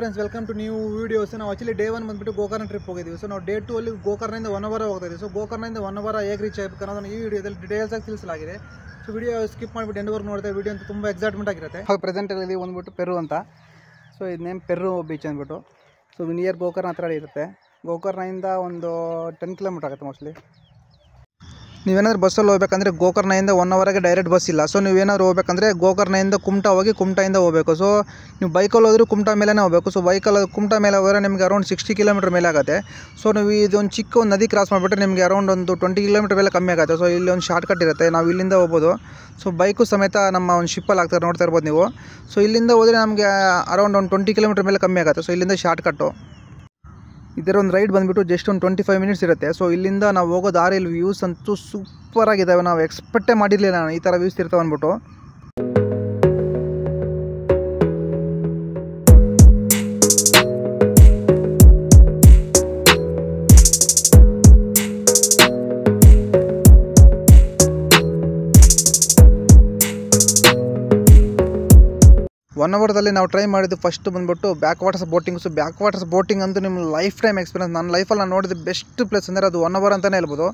Friends, welcome to new videos. ನಾವು actually day 1 ಬಂದ್ಬಿಟ್ಟು Gokarna trip ಹೋಗಿದ್ದೀವಿ. ಸೊ ನಾವು ಡೇ 2 ಅಲ್ಲಿ ಗೋಕರ್ಣದಿಂದ 1 ಅವರ್ ಹೋಗ್ತಾ ಇದ್ದೀವಿ. ಸೊ ಗೋಕರ್ಣದಿಂದ 1 ಅವರ್ ಹೇಗೆ ರೀಚ್ ಆಗಬೇಕು ಅನ್ನೋದನ್ನು ಈ ವಿಡಿಯೋದಲ್ಲಿ ಡೀಟೇಲ್ಸ್ ಆಗಿ ತಿಳಿಸಲಾಗಿದೆ. ಸೊ ವಿಡಿಯೋ ಸ್ಕಿಪ್ ಮಾಡಿಬಿಟ್ಟು ಎಂಡ್ವರೆಗೂ ನೋಡಿದ್ರೆ ವಿಡಿಯೋ ಅಂತ ತುಂಬ ಎಕ್ಸೈಟ್ಮೆಂಟ್ ಆಗಿರುತ್ತೆ. ಪ್ರೆಸೆಂಟಲ್ಲಿ ಬಂದ್ಬಿಟ್ಟು ಪೆರು ಅಂತ. ಸೊ ಇದು ನೇಮ್ ಪೆರು ಬೀಚ್ ಅಂದ್ಬಿಟ್ಟು. ಸೊ ನಿಯರ್ ಗೋಕರ್ಣ ಹತ್ರ ಇರುತ್ತೆ. ಗೋಕರ್ಣದಿಂದ ಒಂದು 10 ಕಿಲೋಮೀಟರ್ ಆಗುತ್ತೆ ಮೋಸ್ಟ್ಲಿ. ನೀವೇನಾದ್ರೂ ಬಸ್ಸಲ್ಲಿ ಹೋಗ್ಬೇಕಂದ್ರೆ ಗೋಕರ್ಣದಿಂದ 1 ಅವರ್ಗೆ ಡೈರೆಕ್ಟ್ ಬಸ್ ಇಲ್ಲ. ಸೊ ನೀವೇನಾದ್ರು ಹೋಗ್ಬೇಕಂದ್ರೆ ಗೋಕರ್ಣದಿಂದ ಕುಮಟಾ ಹೋಗಿ ಕುಮಟಾಯಿಂದ ಹೋಗಬೇಕು. ಸೊ ನೀವು ಬೈಕಲ್ಲಿ ಹೋದರೂ ಕುಮಟಾ ಮೇಲೇ ಹೋಗಬೇಕು. ಸೊ ಬೈಕಲ್ಲಿ ಕುಮಟಾ ಮೇಲೆ ಹೋದರೆ ನಿಮಗೆ ಅರೌಂಡ್ 60 ಕಿಲೋಮೀಟರ್ ಮೇಲೆ ಆಗುತ್ತೆ. ಸೊ ನೀವು ಇದೊಂದು ಚಿಕ್ಕ ಒಂದು ನದಿ ಕ್ರಾಸ್ ಮಾಡಿಬಿಟ್ರೆ ನಿಮಗೆ ಅರೌಂಡ್ ಒಂದು 20 ಕಿಲೋಮೀಟರ್ ಮೇಲೆ ಕಮ್ಮಿ ಆಗುತ್ತೆ. ಸೊ ಇಲ್ಲಿ ಒಂದು ಶಾರ್ಟ್ ಕಟ್ ಇರುತ್ತೆ, ನಾವು ಇಲ್ಲಿಂದ ಹೋಗ್ಬೋದು. ಸೊ ಬೈಕು ಸಮೇತ ನಮ್ಮ ಒಂದು ಶಿಪ್ಪಲ್ಲಿ ಆಗ್ತಾರೆ, ನೋಡ್ತಾ ಇರ್ಬೋದು ನೀವು. ಸೊ ಇಲ್ಲಿಂದ ಹೋದರೆ ನಮಗೆ ಅರೌಂಡ್ ಒಂದು 20 ಕಿಲೋಮೀಟರ್ ಮೇಲೆ ಕಮ್ಮಿ ಆಗುತ್ತೆ. ಸೊ ಇಲ್ಲಿಂದ ಶಾರ್ಟ್ ಕಟ್ಟು. ಇದರ ಒಂದು ರೈಡ್ ಬಂದುಬಿಟ್ಟು ಜಸ್ಟ್ ಒಂದು 25 ಮಿನಿಟ್ಸ್ ಇರುತ್ತೆ. ಸೊ ಇಲ್ಲಿಂದ ನಾವು ಹೋಗೋ ದಾರಿಯಲ್ಲಿ ವ್ಯೂಸ್ ಅಂತೂ ಸೂಪರ್ ಆಗಿದ್ದಾವೆ. ನಾವು ಎಕ್ಸ್ಪೆಕ್ಟೇ ಮಾಡಿರಲಿಲ್ಲ ನಾನು ಈ ಥರ ವ್ಯೂಸ್ ಇರ್ತಾವೆ ಅಂದ್ಬಿಟ್ಟು. ಒನ್ ಅವರ್ದಲ್ಲಿ ನಾವು ಟ್ರೈ ಮಾಡಿದ್ದು ಫಸ್ಟ್ ಬಂದುಬಿಟ್ಟು backwaters boating. So backwaters boating ಅಂತೂ ನಿಮ್ಮ ಲೈಫ್ ಟೈಮ್ ಎಕ್ಸ್ಪೀರಿಯನ್ಸ್. ನನ್ನ ಲೈಫಲ್ಲಿ ನಾನು ನೋಡಿದ ಬೆಸ್ಟ್ ಪ್ಲೇಸ್ ಅಂದರೆ ಅದು 1 ಅವರ್ ಅಂತಲೇ ಹೇಳ್ಬೋದು.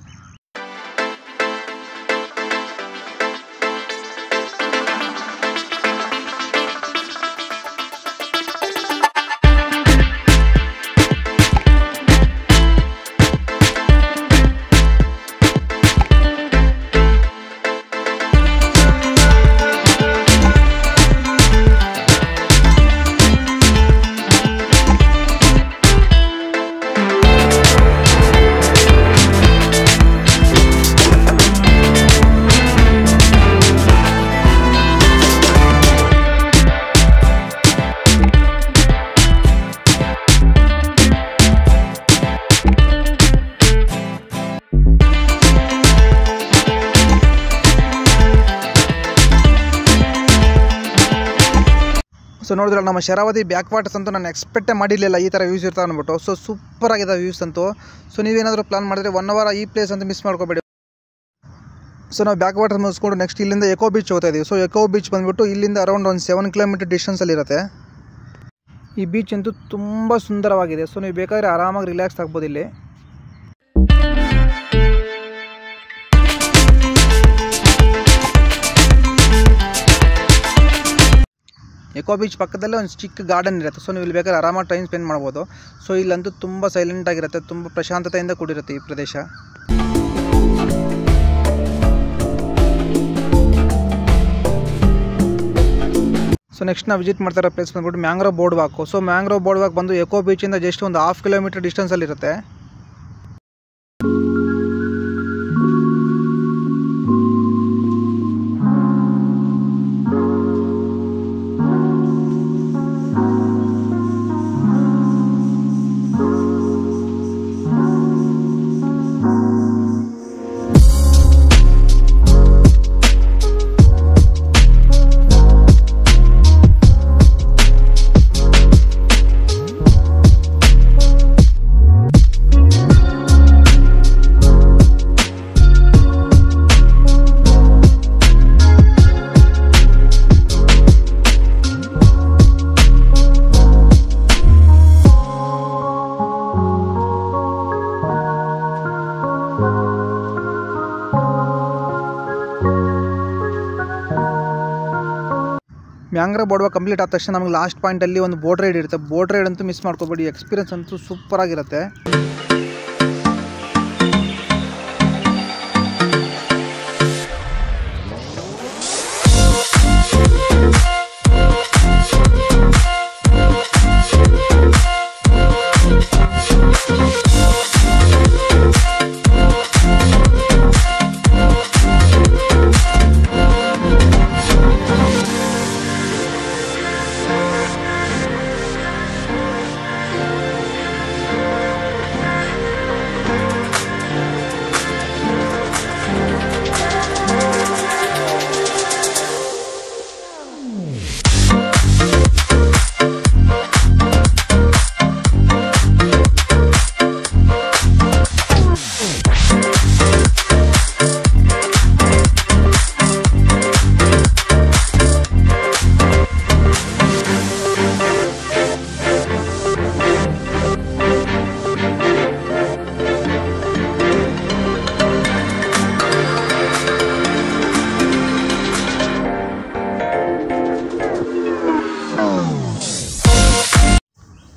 ಸೊ ನೋಡಿದ್ರೆ ನಮ್ಮ ಶರಾವತಿ ಬ್ಯಾಕ್ ವಾಟರ್ಸ್ ಅಂತೂ ನಾನು ಎಕ್ಸ್ಪೆಕ್ಟೇ ಮಾಡಿರಲಿಲ್ಲ ಈ ಥರ ವ್ಯೂಸ್ ಇರ್ತಾವೆ ಅಂದ್ಬಿಟ್ಟು. ಸೊ ಸೂಪರ್ ಆಗಿದೆ ವ್ಯೂಸ್ ಅಂತೂ. ಸೊ ನೀವೇನಾದರೂ ಪ್ಲಾನ್ ಮಾಡಿದ್ರೆ 1 ಅವರ್ ಈ ಪ್ಲೇಸ್ ಅಂತ ಮಿಸ್ ಮಾಡ್ಕೋಬೇಡಿ. ಸೊ ನಾವು ಬ್ಯಾಕ್ ವಾಟರ್ ಮುಗಿಸ್ಕೊಂಡು ನೆಕ್ಸ್ಟ್ ಇಲ್ಲಿಂದ ಎಕೋ ಬೀಚ್ ಹೋಗ್ತಾ ಇದ್ದೀವಿ. ಸೊ ಎಕೋ ಬೀಚ್ ಬಂದುಬಿಟ್ಟು ಇಲ್ಲಿಂದ ಅರೌಂಡ್ ಒಂದು 7 ಕಿಲೋಮೀಟರ್ ಡಿಸ್ಟೆನ್ಸಲ್ಲಿರುತ್ತೆ. ಈ ಬೀಚ್ ಅಂತೂ ತುಂಬ ಸುಂದರವಾಗಿದೆ. ಸೊ ನೀವು ಬೇಕಾದರೆ ಆರಾಮಾಗಿ ರಿಲ್ಯಾಕ್ಸ್ ಆಗ್ಬೋದು ಇಲ್ಲಿ. ಎಕೋ ಬೀಚ್ ಪಕ್ಕದಲ್ಲೇ ಒಂದು ಚಿಕ್ಕ ಗಾರ್ಡನ್ ಇರುತ್ತೆ. ಸೊ ನೀವು ಇಲ್ಲಿ ಬೇಕಾದ್ರೆ ಆರಾಮಾಗಿ ಟೈಮ್ ಸ್ಪೆಂಡ್ ಮಾಡ್ಬೋದು. ಸೊ ಇಲ್ಲಂತೂ ತುಂಬ ಸೈಲೆಂಟ್ ಆಗಿರುತ್ತೆ, ತುಂಬ ಪ್ರಶಾಂತತೆಯಿಂದ ಕೂಡಿರುತ್ತೆ ಈ ಪ್ರದೇಶ. ಸೊ ನೆಕ್ಸ್ಟ್ ನಾವು ವಿಸಿಟ್ ಮಾಡ್ತಾ ಇರೋ ಪ್ಲೇಸ್ ಬಂದ್ಬಿಟ್ಟು mangrove boardwalk. So mangrove boardwalk ಬಂದು ಎಕೋ ಬೀಚಿಂದ ಜಸ್ಟ್ ಒಂದು 1/2 ಕಿಲೋಮೀಟರ್ ಡಿಸ್ಟೆನ್ಸಲ್ಲಿರುತ್ತೆ. ಮ್ಯಾಂಗ್ರೋವ್ ಬೋರ್ಡ್ ವಾಕ್ ಕಂಪ್ಲೀಟ್ ಆದ ತಕ್ಷಣ ನಮಗೆ ಲಾಸ್ಟ್ ಪಾಯಿಂಟಲ್ಲಿ ಒಂದು ಬೋಟ್ ರೈಡ್ ಇರುತ್ತೆ. ಬೋಟ್ ರೈಡ್ ಅಂತೂ ಮಿಸ್ ಮಾಡ್ಕೋಬೇಡಿ. ಎಕ್ಸ್ಪೀರಿಯನ್ಸ್ ಅಂತೂ ಸೂಪರ್ ಆಗಿರುತ್ತೆ.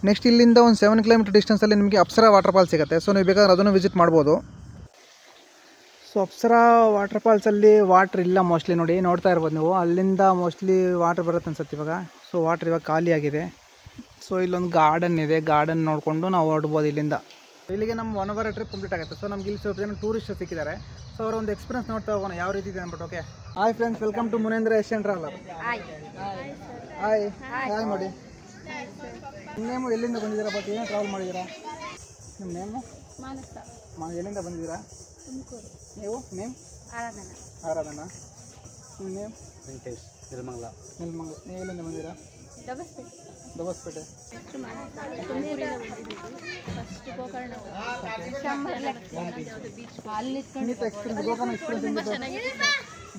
ನೆಕ್ಸ್ಟ್ ಇಲ್ಲಿಂದ ಒಂದು 7 ಕಿಲೋಮೀಟರ್ ಡಿಸ್ಟೆನ್ಸಲ್ಲಿ ನಿಮಗೆ ಅಪ್ಸರಾ ವಾಟರ್ ಫಾಲ್ಸ್ ಸಿಗುತ್ತೆ. ಸೊ ನೀವು ಬೇಕಾದ್ರೆ ಅದನ್ನು ವಿಸಿಟ್ ಮಾಡ್ಬೋದು. ಸೊ ಅಪ್ಸರಾ ವಾಟರ್ ಫಾಲ್ಸಲ್ಲಿ ವಾಟ್ರ್ ಇಲ್ಲ ಮೋಸ್ಟ್ಲಿ, ನೋಡಿ ನೋಡ್ತಾ ಇರ್ಬೋದು ನೀವು. ಅಲ್ಲಿಂದ ಮೋಸ್ಟ್ಲಿ ವಾಟರ್ ಬರುತ್ತೆ ಅನ್ಸುತ್ತೆ ಇವಾಗ. ಸೊ ವಾಟರ್ ಇವಾಗ ಖಾಲಿ ಆಗಿದೆ. ಸೊ ಇಲ್ಲೊಂದು ಗಾರ್ಡನ್ ಇದೆ, ಗಾರ್ಡನ್ ನೋಡಿಕೊಂಡು ನಾವು ಹೊರಡ್ಬೋದು ಇಲ್ಲಿಂದ. ಇಲ್ಲಿಗೆ ನಮ್ಮ 1 ಅವರ್ ಟ್ರಿಪ್ ಕಂಪ್ಲೀಟ್ ಆಗುತ್ತೆ. ಸೊ ನಮ್ಗೆ ಇಲ್ಲಿ ಸ್ವಲ್ಪ ಜನ ಟೂರಿಸ್ಟ್ ಸಿಕ್ಕಿದ್ದಾರೆ. ಸೊ ಅವರ ಒಂದು ಎಕ್ಸ್ಪೀರಿಯನ್ಸ್ ನೋಡ್ತಾ ಹೋಗೋಣ ಯಾವ ರೀತಿ ಇದೆ ಅಂದ್ಬಿಟ್ಟು. Okay, hi friends, welcome to Munendra Asian traveller. Hi hi ಮಾಡಿ. ನಿಮ್ಮ ನೇಮು, ಎಲ್ಲಿಂದ ಬಂದಿದ್ದೀರಾ, ಬಟ್ ಏನು ಟ್ರಾವೆಲ್ ಮಾಡಿದ್ದೀರಾ? ನಿಮ್ಮ ನೇಮು? ಎಲ್ಲಿಂದ ಬಂದಿದ್ದೀರಾ ನೀವು? ನೇಮ್? ಆರಾಧನಾ. ನಿಮ್ಮ ನೇಮ್? ವೆಂಕಟೇಶ್. ನಿರ್ಮಂಗ್ಲ. ನೀವು ಎಲ್ಲಿಂದ ಬಂದಿದ್ದೀರಾ? ದಬಸ್ಪೇಟೆ.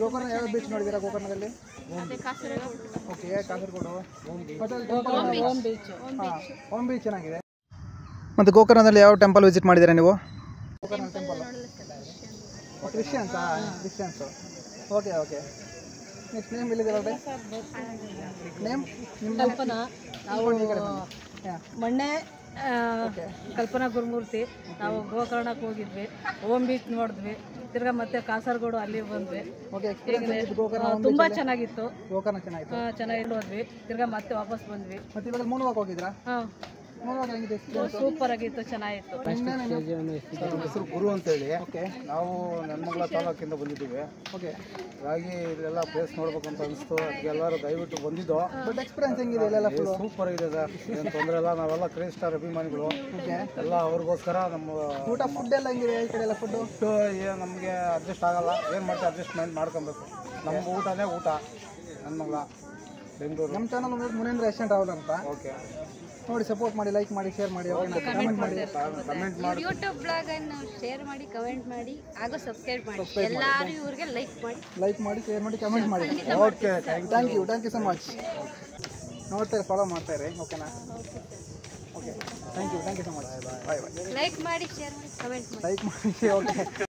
ಗೋಕರ್ಣ ಯಾವ ಬೀಚ್ ನೋಡಿದ್ದೀರಾ ಗೋಕರ್ಣದಲ್ಲಿ? ಓಕೆ, ಕಾಸರಗೋಡು. ಓಮ್ ಬೀಚ್ ಚೆನ್ನಾಗಿದೆ. ಮತ್ತು ಗೋಕರ್ಣದಲ್ಲಿ ಯಾವ ಟೆಂಪಲ್ ವಿಸಿಟ್ ಮಾಡಿದ್ದೀರಾ ನೀವು? Gokarna temple Christians. Okay okay. Next name ಎಲ್ಲಿದೆ? ನೇಮ್ ನಿಮ್ಮ? ಕಲ್ಪನಾ. ನಾವು ಮೊನ್ನೆ ಕಲ್ಪನಾ ಗುರುಮೂರ್ತಿ. ನಾವು ಗೋಕರ್ಣಕ್ಕೆ ಹೋಗಿದ್ವಿ, ಓಮ್ ಬೀಚ್ ನೋಡಿದ್ವಿ, ತಿರ್ಗಾ ಮತ್ತೆ ಕಾಸರಗೋಡು ಅಲ್ಲಿ ಬಂದ್ವಿ. ತುಂಬಾ ಚೆನ್ನಾಗಿತ್ತು. ಗೋಕರ್ಣ ಚೆನ್ನಾಗಿ ಹೋದ್ವಿ, ತಿರ್ಗಾ ಮತ್ತೆ ವಾಪಸ್ ಬಂದ್ವಿ. ಮತ್ತೆ ಇವಾಗ ಮೂನವಾಗ ಹೋಗಿದ್ರಾ? ಸೂಪರ್ ಆಗಿತ್ತು, ಚೆನ್ನಾಗಿತ್ತು. ನಮ್ಮ ಹೆಸರು ಗುರು ಅಂತೇಳಿ. ಓಕೆ, ನಾವು ನೆನ್ಮಂಗಲ ತಾಲೂಕಿಂದ ಬಂದಿದ್ದೀವಿ. ಓಕೆ. ಹಾಗಾಗಿ ಇಲ್ಲೆಲ್ಲ ಪ್ಲೇಸ್ ನೋಡ್ಬೇಕು ಅಂತ ಅನಿಸ್ತು. ಅದಕ್ಕೆ ಎಲ್ಲರೂ ದಯವಿಟ್ಟು ಬಂದಿದ್ದು. ಬಟ್ ಎಕ್ಸ್ಪೀರಿಯನ್ಸ್ ಹೆಂಗಿದೆ? ಇಲ್ಲೆಲ್ಲ ಸೂಪರ್ ಇದೆ ಸರ್, ಏನು ತೊಂದರೆ ಇಲ್ಲ. ನಾವೆಲ್ಲ ಕ್ರೇಜ್ ಸ್ಟಾರ್ ಅಭಿಮಾನಿಗಳು. ಓಕೆ. ಎಲ್ಲ ಅವ್ರಿಗೋಸ್ಕರ ನಮ್ಮ ಫುಡ್ ಎಲ್ಲ ಹೆಂಗಿದೆ ಈ ಕಡೆ ಎಲ್ಲ? ಫುಡ್ಡು ನಮಗೆ ಅಡ್ಜಸ್ಟ್ ಆಗಲ್ಲ, ಏನು ಮಾಡ್ತೀವಿ ಅಡ್ಜಸ್ಟ್ಮೆಂಟ್ ಮಾಡ್ಕೊಬೇಕು. ನಮ್ಮ ಊಟನೇ ಊಟ. ನೆನ್ಮಂಗಲ, ಬೆಂಗಳೂರು. ನಮ್ಮ ಚಾನಲ್ ಮುನೇಂದ್ರ ಏಷ್ಯನ್ ಟ್ರಾವೆಲರ್ ಅಂತ. ಓಕೆ, ನೋಡಿ, ಸಪೋರ್ಟ್ ಮಾಡಿ, ಲೈಕ್ ಮಾಡಿ, ಶೇರ್ ಮಾಡಿ, ಕಮೆಂಟ್ ಮಾಡಿ. ಯೂಟ್ಯೂಬ್ ಬ್ಲಾಗ್ ಅನ್ನು ಶೇರ್ ಮಾಡಿ, ಕಮೆಂಟ್ ಮಾಡಿ, ಹಾಗೂ ಸಬ್ಸ್ಕ್ರೈಬ್ ಮಾಡಿ. ಎಲ್ಲರೂ ಇವ್ರಿಗೆ ಲೈಕ್ ಮಾಡಿ, ಶೇರ್ ಮಾಡಿ, ಕಮೆಂಟ್ ಮಾಡಿ. Okay, thank you so much. ನೋಡ್ತಾರೆ, ಫಾಲೋ ಮಾಡ್ತಾರೆ. ಓಕೆನಾ? Okay, thank you so much. Bye bye. Like ಮಾಡಿ, ಶೇರ್ ಮಾಡಿ, ಕಮೆಂಟ್ ಮಾಡಿ. ಲೈಕ್ ಮಾಡಿ. ಓಕೆ.